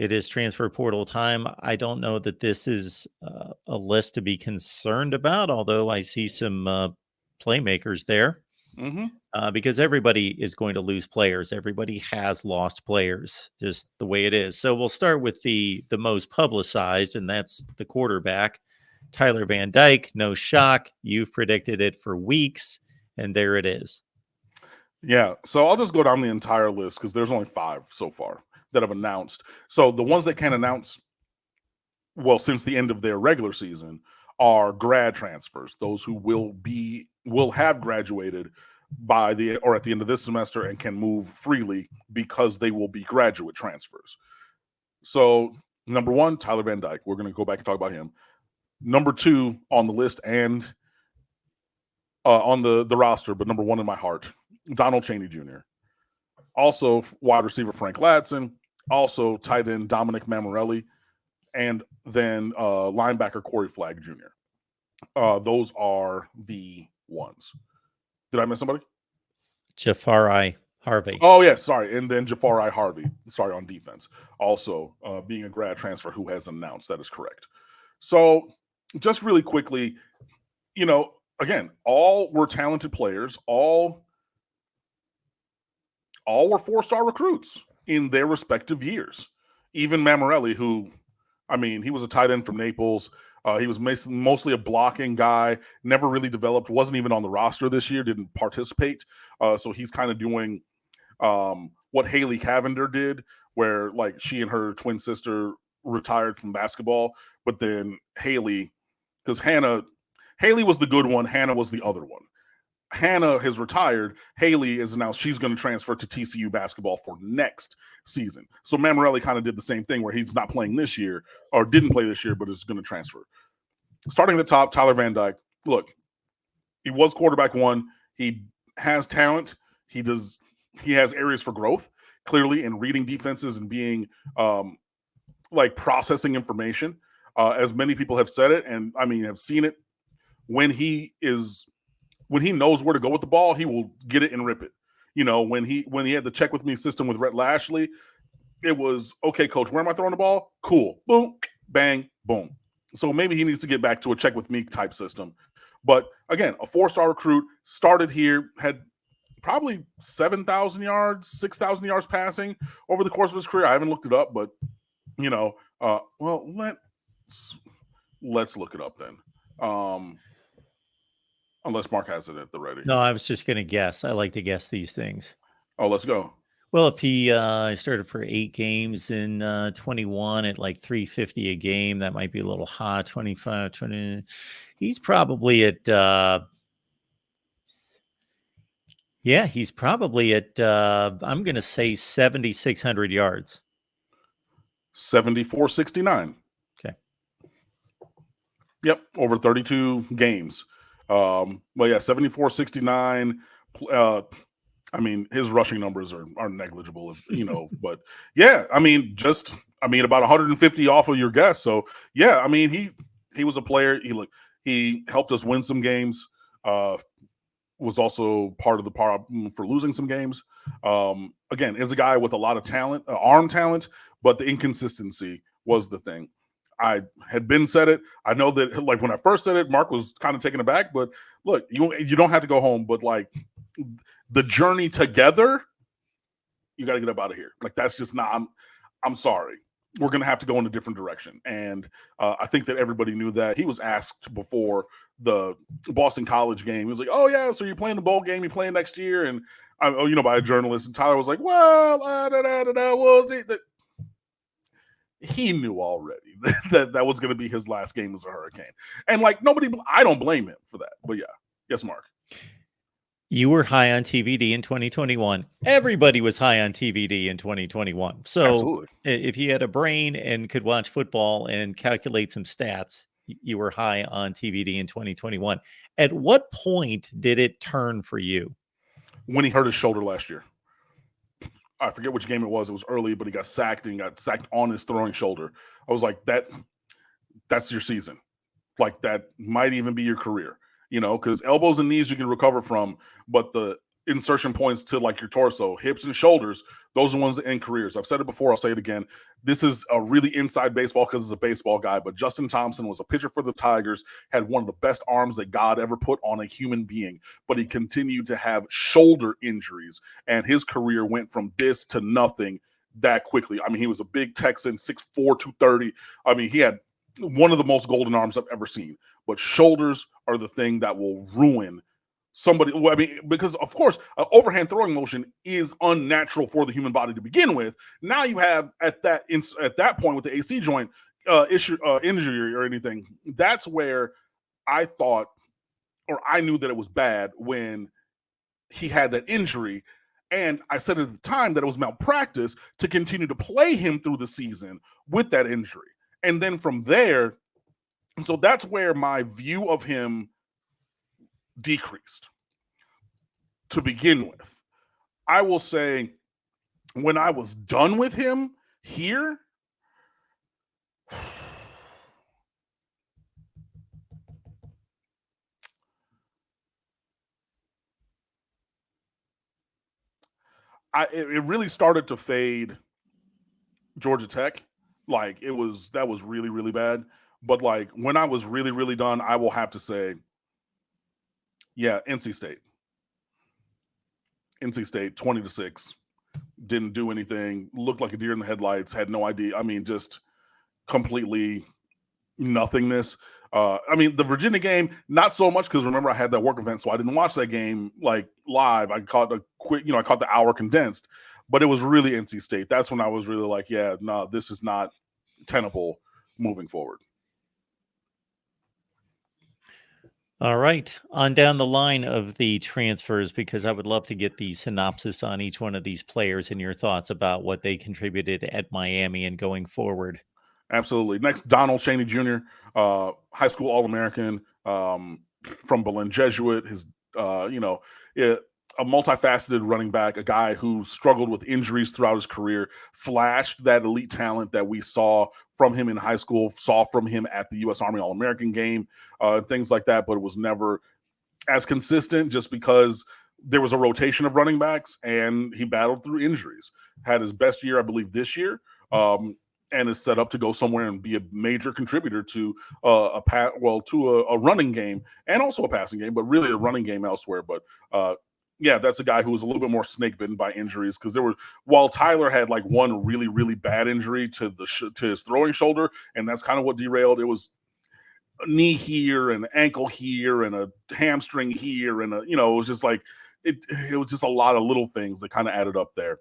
It is transfer portal time. I don't know that this is a list to be concerned about, although I see some playmakers there. Because everybody is going to lose players. Everybody has lost players, just the way it is. So we'll start with the most publicized, and that's the quarterback, Tyler Van Dyke. No shock. You've predicted it for weeks, and there it is. Yeah, so I'll just go down the entire list because there's only 5 so far that have announced. So the ones that can announce, well, since the end of their regular season, are grad transfers. Those who will have graduated by at the end of this semester and can move freely because they will be graduate transfers. So number 1, Tyler Van Dyke. We're going to go back and talk about him. Number 2 on the list and on the roster, but number 1 in my heart, Donald Chaney Jr. Also wide receiver Frank Ladson. Also tight end Dominic Mammarelli. And then linebacker Corey Flagg Jr. Those are the ones. Did I miss somebody? Jafari Harvey. Oh, yes, sorry. And then Jafari Harvey, sorry, on defense. Also being a grad transfer who has announced. That is correct. So just really quickly, again, all were talented players. All were 4-star recruits in their respective years. Even Mammarelli, who, he was a tight end from Naples. He was mostly a blocking guy, never really developed, wasn't even on the roster this year, didn't participate. So he's kind of doing what Haley Cavender did, where like she and her twin sister retired from basketball, but then Haley, because Haley was the good one, Hannah was the other one. Hannah has retired. Haley is announced she's going to transfer to TCU basketball for next season. So Mammarelli kind of did the same thing where he's not playing this year or didn't play this year, but is going to transfer. Starting at the top, Tyler Van Dyke. Look, he was quarterback 1. He has talent. He has areas for growth, clearly, in reading defenses and being processing information. As many people have said it, and have seen it, when he knows where to go with the ball, he will get it and rip it. When he had the check with me system with Rhett Lashley, it was, okay, coach, where am I throwing the ball? Cool. Boom, bang, boom. So maybe he needs to get back to a check with me type system. But again, a 4-star recruit, started here, had probably 7,000 yards, 6,000 yards passing over the course of his career. I haven't looked it up, but let's look it up then. Unless Mark has it at the ready. No, I was just going to guess. I like to guess these things. Oh, let's go. Well, if he started for 8 games in 21 at like 350 a game, that might be a little hot. 25, 20. He's probably at, he's probably at, I'm going to say 7,600 yards. 7,469. Okay. Yep, over 32 games. Well, yeah, 7,469. His rushing numbers are negligible, but yeah, about 150 off of your guess. So yeah, he was a player. He helped us win some games. Was also part of the problem for losing some games. Again, is a guy with a lot of talent, arm talent, but the inconsistency was the thing. I had said it. I know that when I first said it, Mark was kind of taken aback, but look, you don't have to go home, but the journey together, you got to get up out of here. That's just not, I'm sorry. We're going to have to go in a different direction. And I think that everybody knew that. He was asked before the Boston College game. He was like, oh yeah, so you're playing the bowl game, you're playing next year. And by a journalist, and Tyler was like, well, was it that? He knew already that was going to be his last game as a Hurricane. And I don't blame him for that. But yeah. Yes, Mark. You were high on TVD in 2021. Everybody was high on TVD in 2021. So absolutely. If you had a brain and could watch football and calculate some stats, you were high on TVD in 2021. At what point did it turn for you? When he hurt his shoulder last year. I forget which game it was. It was early, but he got sacked, and he got sacked on his throwing shoulder. I was like, that's your season. That might even be your career, because elbows and knees you can recover from, but the insertion points to like your torso, hips and shoulders. Those are ones that end careers. I've said it before. I'll say it again. This is a really inside baseball because it's a baseball guy, but Justin Thompson was a pitcher for the Tigers, had one of the best arms that God ever put on a human being, but he continued to have shoulder injuries, and his career went from this to nothing that quickly. I mean, he was a big Texan, 6'4", 230. I mean, he had one of the most golden arms I've ever seen, but shoulders are the thing that will ruin somebody. I mean, because of course, overhand throwing motion is unnatural for the human body to begin with. Now you have at that point with the AC joint injury or anything. That's where I thought, or I knew that it was bad when he had that injury. And I said at the time that it was malpractice to continue to play him through the season with that injury. And then from there, so that's where my view of him decreased to begin with. I will say when I was done with him here, it really started to fade Georgia Tech. Like that was really, really bad. But like when I was really, really done, I will have to say, yeah, NC State. NC State, 20-6, didn't do anything, looked like a deer in the headlights, had no idea. I mean, just completely nothingness. I mean, the Virginia game, not so much because remember I had that work event, so I didn't watch that game like live. I caught I caught the hour condensed, but it was really NC State. That's when I was really like, yeah, no, this is not tenable moving forward. All right. On down the line of the transfers, because I would love to get the synopsis on each one of these players and your thoughts about what they contributed at Miami and going forward. Absolutely. Next, Donald Chaney Jr., high school All-American from Berlin Jesuit. His, a multifaceted running back, a guy who struggled with injuries throughout his career, flashed that elite talent that we saw from him in high school, saw from him at the U.S. Army All-American game, things like that, but it was never as consistent just because there was a rotation of running backs and he battled through injuries. Had his best year, I believe, this year, and is set up to go somewhere and be a major contributor to a running game and also a passing game, but really a running game elsewhere. But yeah, that's a guy who was a little bit more snake bitten by injuries because while Tyler had like one really, really bad injury to his throwing shoulder, and that's kind of what derailed. It was a knee here and an ankle here and a hamstring here, and it was just like it was just a lot of little things that kind of added up there.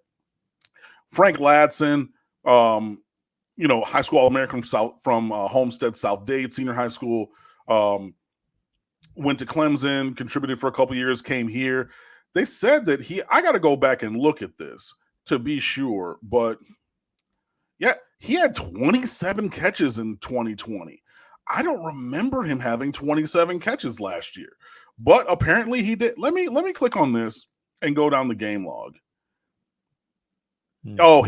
Frank Ladson, high school All-American from Homestead South Dade Senior High School, went to Clemson, contributed for a couple years, came here. They said that I got to go back and look at this to be sure, but yeah, he had 27 catches in 2020. I don't remember him having 27 catches last year, but apparently he did. Let me click on this and go down the game log. Oh,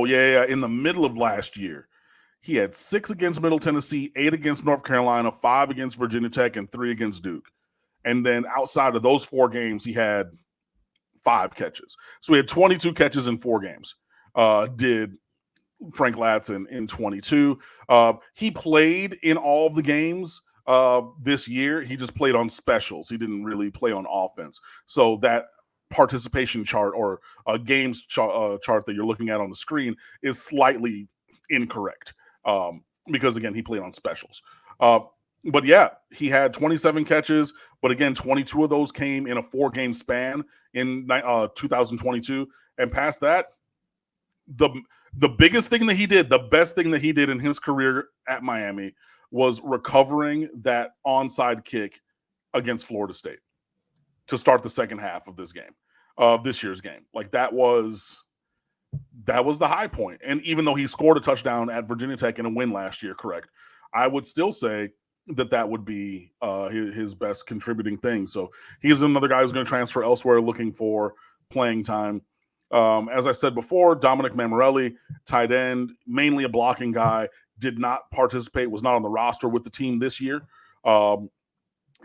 yeah. In the middle of last year, he had 6 against Middle Tennessee, 8 against North Carolina, 5 against Virginia Tech, and 3 against Duke. And then outside of those 4 games, he had 5 catches. So he had 22 catches in 4 games. Did Frank Ladson in 22. He played in all of the games this year. He just played on specials. He didn't really play on offense. So that participation chart or a games chart that you're looking at on the screen is slightly incorrect because, again, he played on specials. But yeah, he had 27 catches, but again, 22 of those came in a 4-game span in 2022. And past that, the biggest thing that he did, the best thing that he did in his career at Miami was recovering that onside kick against Florida State to start the second half of this year's game. Like that was the high point. And even though he scored a touchdown at Virginia Tech in a win last year, correct, I would still say that would be his best contributing thing. So he's another guy who's going to transfer elsewhere looking for playing time. As I said before, Dominic Mammarelli, tight end, mainly a blocking guy, did not participate, was not on the roster with the team this year.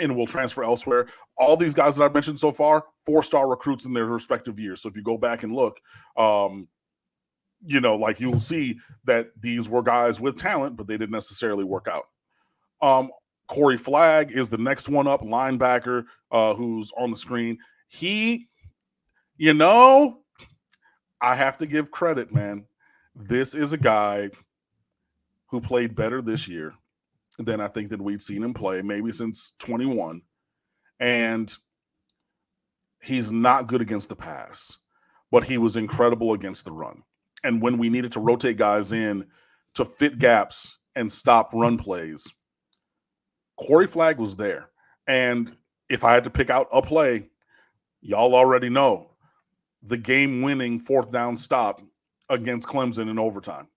and will transfer elsewhere. All these guys that I've mentioned so far, 4-star recruits in their respective years. So if you go back and look, like you'll see that these were guys with talent, but they didn't necessarily work out. Corey Flagg is the next one up, linebacker, who's on the screen. He, I have to give credit, man. This is a guy who played better this year than I think that we'd seen him play, maybe since 21. And he's not good against the pass, but he was incredible against the run. And when we needed to rotate guys in to fit gaps and stop run plays, Corey Flagg was there. And if I had to pick out a play, y'all already know the game-winning 4th down stop against Clemson in overtime,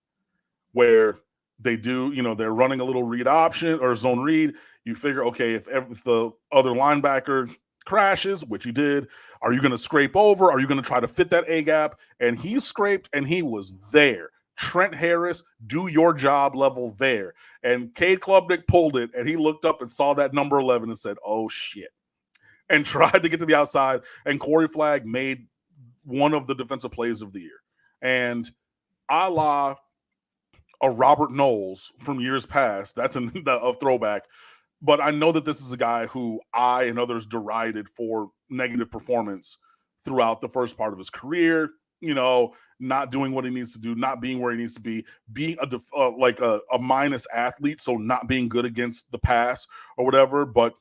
where they do, they're running a little read option or zone read. You figure, okay, if the other linebacker crashes, which he did, are you going to scrape over? Are you going to try to fit that A gap? And he scraped, and he was there. Trent Harris, do your job level there. And Cade Klubnik pulled it, and he looked up and saw that number 11 and said, oh, shit, and tried to get to the outside. And Corey Flagg made one of the defensive plays of the year. And a la a Robert Knowles from years past, that's a throwback. But I know that this is a guy who I and others derided for negative performance throughout the first part of his career, not doing what he needs to do, not being where he needs to be, being a minus athlete, so not being good against the pass or whatever. But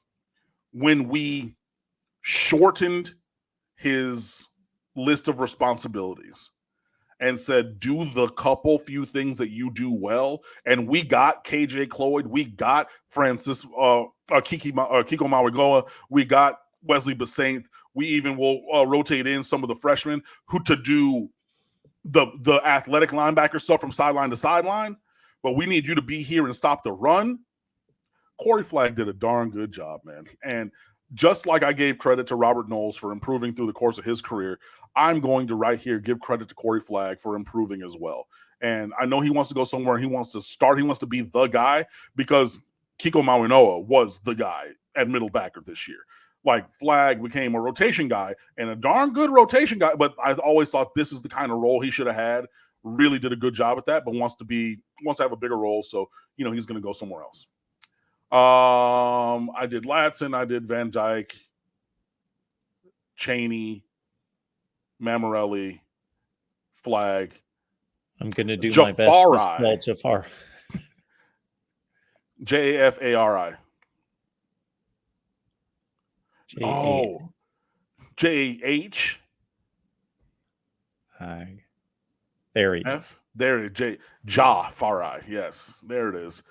when we shortened his list of responsibilities and said, do the few things that you do well. And we got KJ Cloyd. We got Kiko Mawigoa. We got Wesley Basaint. We even will rotate in some of the freshmen who to do the athletic linebacker stuff from sideline to sideline. But we need you to be here and stop the run. Corey Flagg did a darn good job, man. And just like I gave credit to Robert Knowles for improving through the course of his career, I'm going to right here give credit to Corey Flagg for improving as well. And I know he wants to go somewhere. He wants to start. He wants to be the guy, because Kiko Mawinoa was the guy at middle backer this year. Like, Flagg became a rotation guy, and a darn good rotation guy, but I always thought this is the kind of role he should have had. Really did a good job at that, but wants to have a bigger role. So, he's going to go somewhere else. I did Latson, I did Van Dyke, Chaney, Mammarelli, Flagg. I'm going to do Jafari. my best to spell Jafar. Jafari. J-H. There he is. There it is. Jafari. Yes, there it is.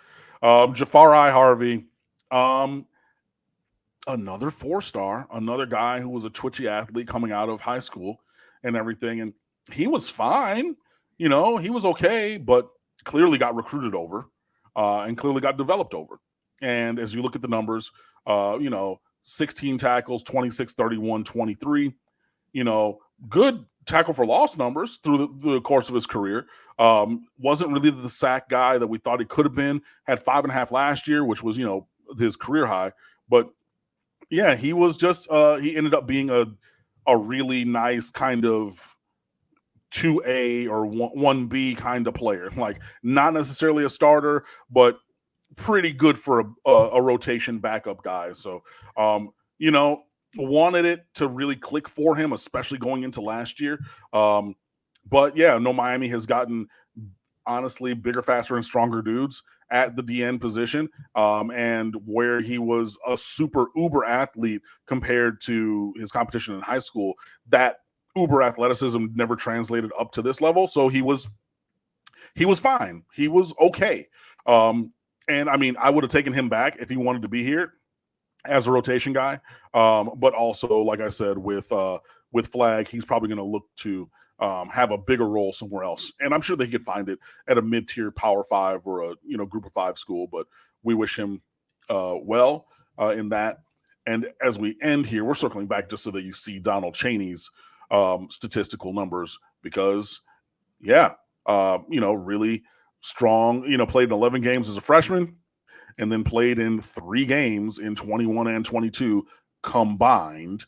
Jafari Harvey. Another 4-star, another guy who was a twitchy athlete coming out of high school and everything. And he was fine. He was okay, but clearly got recruited over and clearly got developed over. And as you look at the numbers, 16 tackles, 26, 31, 23, good tackle for loss numbers through the course of his career. Wasn't really the sack guy that we thought he could have been. Had 5.5 last year, which was, his career high. But yeah, he was just, he ended up being a really nice kind of 2A or 1B kind of player. Like, not necessarily a starter, but pretty good for a rotation backup guy. So, wanted it to really click for him, especially going into last year. But yeah, no, Miami has gotten, honestly, bigger, faster, and stronger dudes at the DN position. And where he was a super uber athlete compared to his competition in high school, that uber athleticism never translated up to this level. So he was fine. He was okay. And I mean, I would have taken him back if he wanted to be here as a rotation guy. But also, like I said, with Flagg, he's probably going to look to have a bigger role somewhere else. And I'm sure they could find it at a mid-tier Power 5 or a group of 5 school, but we wish him well in that. And as we end here, we're circling back just so that you see Donald Chaney's statistical numbers, because really strong, played in 11 games as a freshman and then played in 3 games in 21 and 22 combined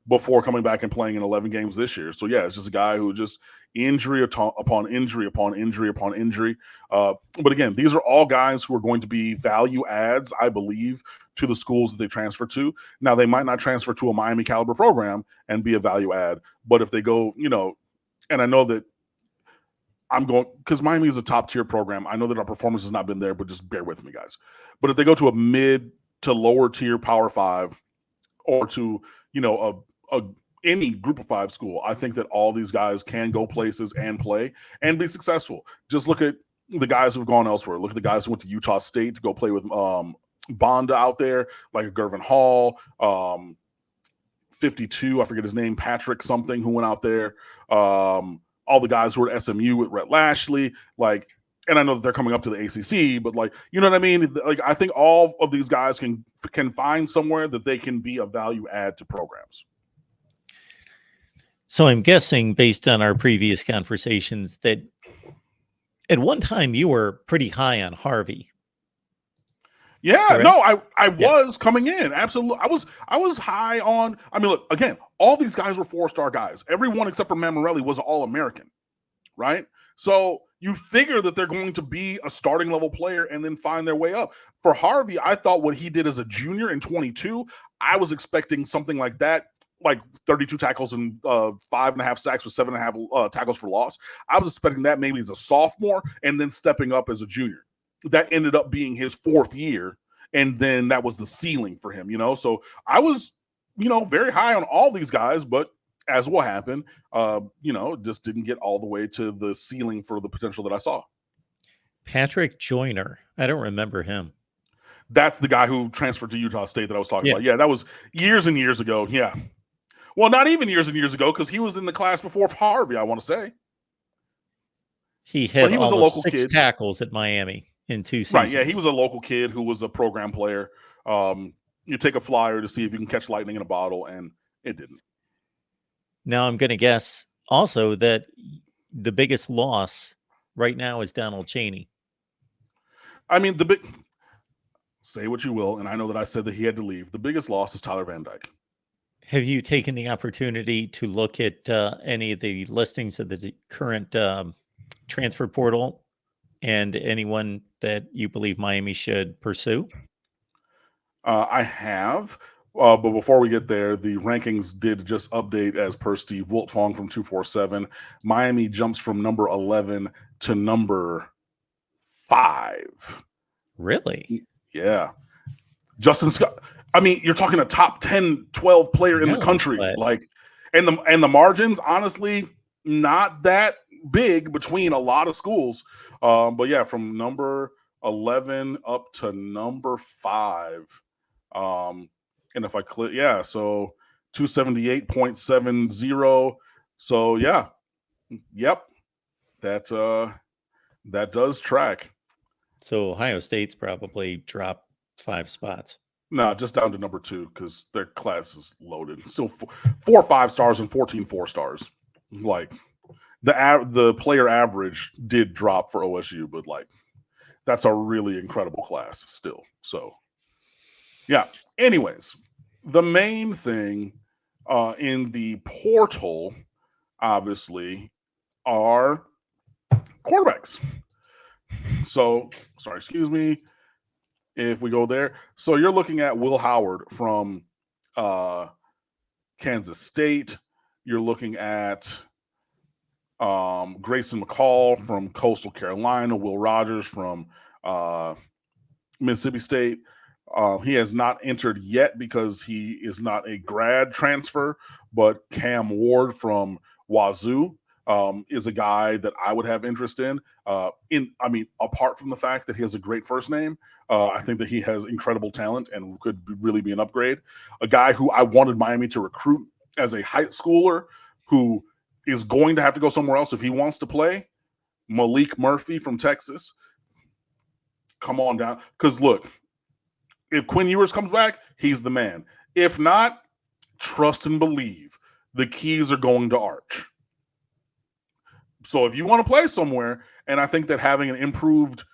before coming back and playing in 11 games this year. So yeah, it's just a guy who just injury upon injury upon injury upon injury. But again, these are all guys who are going to be value adds, I believe, to the schools that they transfer to. Now, they might not transfer to a Miami caliber program and be a value add, but if they go, and I know that I'm going, because Miami is a top tier program. I know that our performance has not been there, but just bear with me, guys. But if they go to a mid to lower tier Power 5 or to, any group of 5 school, I think that all these guys can go places and play and be successful. Just look at the guys who've gone elsewhere. Look at the guys who went to Utah State to go play with Bonda out there, like Gervin Hall, 52, I forget his name, Patrick something, who went out there. All the guys who were at SMU with Rhett Lashley, and I know that they're coming up to the ACC, but you know what I mean? I think all of these guys can find somewhere that they can be a value add to programs. So I'm guessing, based on our previous conversations, that at one time you were pretty high on Harvey. Yeah, correct? No, I was coming in. Absolutely. I was high on, look, again, all these guys were 4-star guys. Everyone except for Mammarelli was an All-American, right? So you figure that they're going to be a starting level player and then find their way up. For Harvey, I thought what he did as a junior in 22, I was expecting something like that, like 32 tackles and 5.5 sacks with 7.5 tackles for loss. I was expecting that maybe as a sophomore and then stepping up as a junior. That ended up being his 4th year, and then that was the ceiling for him, So I was, very high on all these guys, but as will happen, just didn't get all the way to the ceiling for the potential that I saw. Patrick Joyner, I don't remember him. That's the guy who transferred to Utah State that I was talking about. Yeah, that was years and years ago. Yeah. Well, not even years and years ago, because he was in the class before Harvey, I want to say. He had he was a local 6 tackles at Miami in 2 seasons. Right, yeah, he was a local kid who was a program player. You take a flyer to see if you can catch lightning in a bottle, and it didn't. Now I'm going to guess also that the biggest loss right now is Donald Chaney. Say what you will, and I know that I said that he had to leave. The biggest loss is Tyler Van Dyke. Have you taken the opportunity to look at any of the listings of the current transfer portal and anyone that you believe Miami should pursue? I have, but before we get there, the rankings did just update as per Steve Wiltfong from 247. Miami jumps from number 11 to number 5. Really? Yeah. Justin Scott. You're talking a top 10, 12 player in the country. And the margins, honestly, not that big between a lot of schools. But yeah, from number 11 up to number 5. And if I click, so 278.70. So yeah, yep, that does track. So Ohio State's probably dropped 5 spots. No, just down to number 2 because their class is loaded. Still 4 5-stars and 14 4-stars. The player average did drop for OSU, but that's a really incredible class still. So yeah. Anyways, the main thing in the portal, obviously, are quarterbacks. So, sorry, excuse me. If we go there, so you're looking at Will Howard from Kansas State. You're looking at Grayson McCall from Coastal Carolina. Will Rogers from Mississippi State. He has not entered yet because he is not a grad transfer, but Cam Ward from Wazoo is a guy that I would have interest in. Apart from the fact that he has a great first name, I think that he has incredible talent and could really be an upgrade. A guy who I wanted Miami to recruit as a high schooler who is going to have to go somewhere else if he wants to play, Malik Murphy from Texas. Come on down. Because look, if Quinn Ewers comes back, he's the man. If not, trust and believe. The keys are going to Arch. So if you want to play somewhere, and I think that having an improved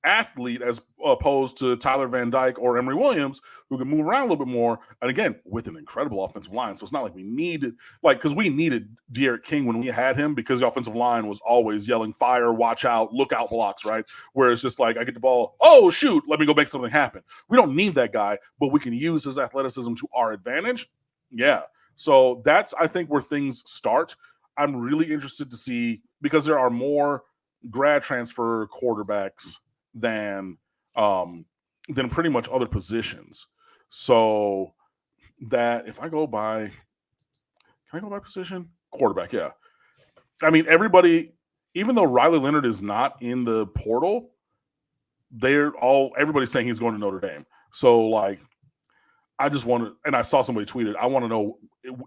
athlete as opposed to Tyler Van Dyke or Emory Williams, who can move around a little bit more. And again, with an incredible offensive line. So it's not like we needed, because we needed De'Aaron King when we had him, because the offensive line was always yelling, fire, watch out, look out blocks, right? Where it's just like, I get the ball, oh, shoot, let me go make something happen. We don't need that guy, but we can use his athleticism to our advantage. Yeah. So that's, I think, where things start. I'm really interested to see, because there are more grad transfer quarterbacks than pretty much other positions. So that if I go by, can I go by position? Quarterback, yeah. I mean, everybody, even though Riley Leonard is not in the portal, everybody's saying he's going to Notre Dame. So like, I just want to, and I saw somebody tweeted, I want to know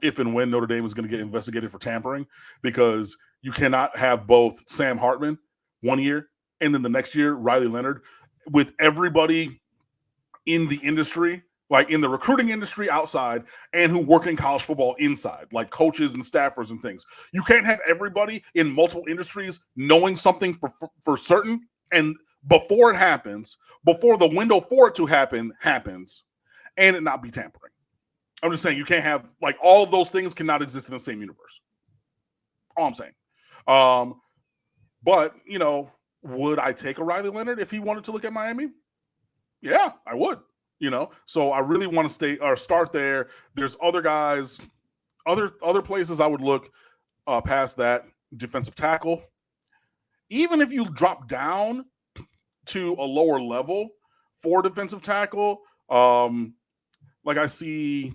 if and when Notre Dame is going to get investigated for tampering, because you cannot have both Sam Hartman 1 year and then the next year Riley Leonard, with everybody in the industry, like in the recruiting industry outside, and who work in college football inside, like coaches and staffers and things. You can't have everybody in multiple industries knowing something for certain, and before it happens, before the window for it to happen happens, and it not be tampering. I'm just saying you can't have, like, all of those things cannot exist in the same universe. All I'm saying. But, you know, would I take a Riley Leonard if he wanted to look at Miami? Yeah, I would. You know, so I really want to start there. There's other guys, other places I would look past that. Defensive tackle. Even if you drop down to a lower level for defensive tackle, like I see,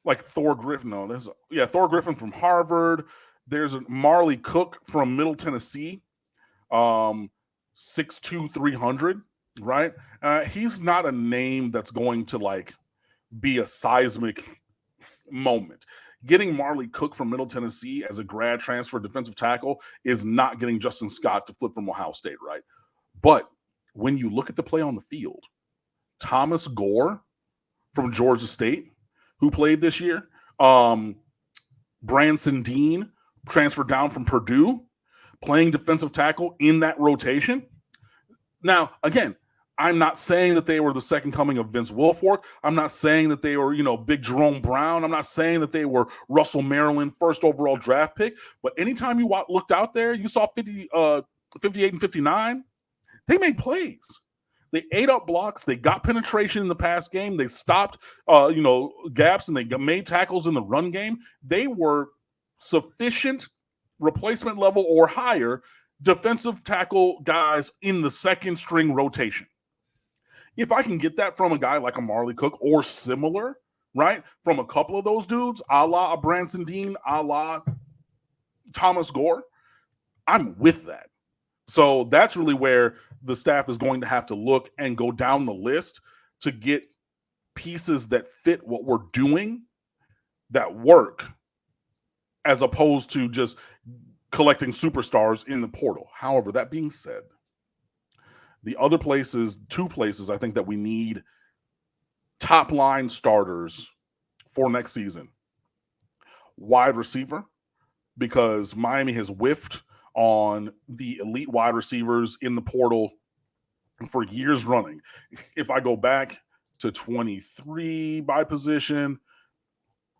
like Thor Griffin. No, Thor Griffin from Harvard. There's a Marley Cook from Middle Tennessee, 6'2", 300. Right? He's not a name that's going to like be a seismic moment. Getting Marley Cook from Middle Tennessee as a grad transfer defensive tackle is not getting Justin Scott to flip from Ohio State, right? But when you look at the play on the field, Thomas Gore from Georgia State, who played this year, Branson Dean transferred down from Purdue, playing defensive tackle in that rotation. Now, again, I'm not saying that they were the second coming of Vince Wilfork. I'm not saying that they were, big Jerome Brown. I'm not saying that they were Russell Maryland first overall draft pick. But anytime you looked out there, you saw 58 and 59, they made plays. They ate up blocks. They got penetration in the pass game. They stopped, gaps, and they made tackles in the run game. They were sufficient replacement level or higher defensive tackle guys in the second string rotation. If I can get that from a guy like a Marley Cook or similar, right, from a couple of those dudes, a la a Branson Dean, a la Thomas Gore, I'm with that. So that's really where the staff is going to have to look and go down the list to get pieces that fit what we're doing, that work, as opposed to just collecting superstars in the portal. However, that being said, the other places, two places I think that we need top line starters for next season. Wide receiver, because Miami has whiffed on the elite wide receivers in the portal for years running. If I go back to 23 by position,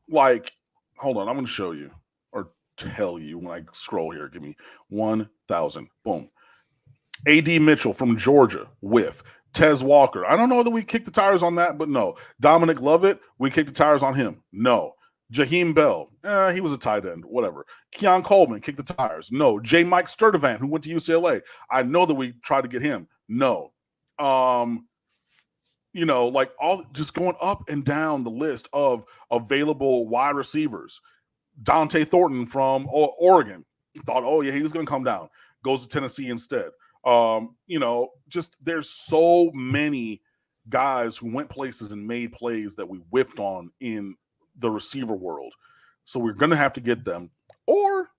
like, hold on, I'm going to show you or tell you when I scroll here. Give me 1,000. Boom. A.D. Mitchell from Georgia, whiff. Tez Walker. I don't know that we kicked the tires on that, but no. Dominic Lovett, we kicked the tires on him. No. Jaheim Bell, he was a tight end, whatever. Keon Coleman kicked the tires. No. J. Mike Sturdivant, who went to UCLA. I know that we tried to get him. No. Like all just going up and down the list of available wide receivers. Dante Thornton from Oregon. Thought, oh yeah, he was going to come down. Goes to Tennessee instead. Just there's so many guys who went places and made plays that we whiffed on in the receiver world. So we're going to have to get them, or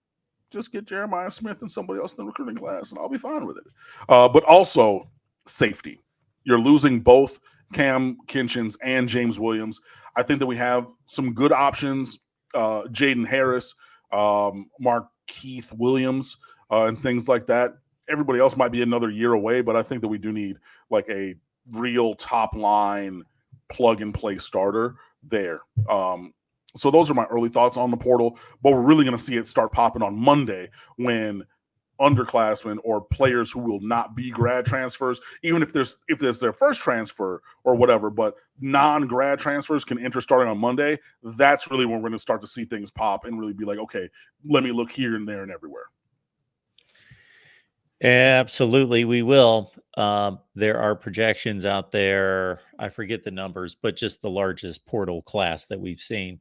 just get Jeremiah Smith and somebody else in the recruiting class, and I'll be fine with it. But also safety. You're losing both Cam Kinchins and James Williams. I think that we have some good options. Jaden Harris, Mark Keith Williams, and things like that. everybody else might be another year away, but I think that we do need like a real top line plug and play starter there. So those are my early thoughts on the portal, but we're really going to see it start popping on Monday when underclassmen or players who will not be grad transfers, even if there's their first transfer or whatever, but non-grad transfers can enter starting on Monday. That's really when we're going to start to see things pop and really be like, okay, let me look here and there and everywhere. Absolutely, we will. There are projections out there. I forget the numbers, but just the largest portal class that we've seen.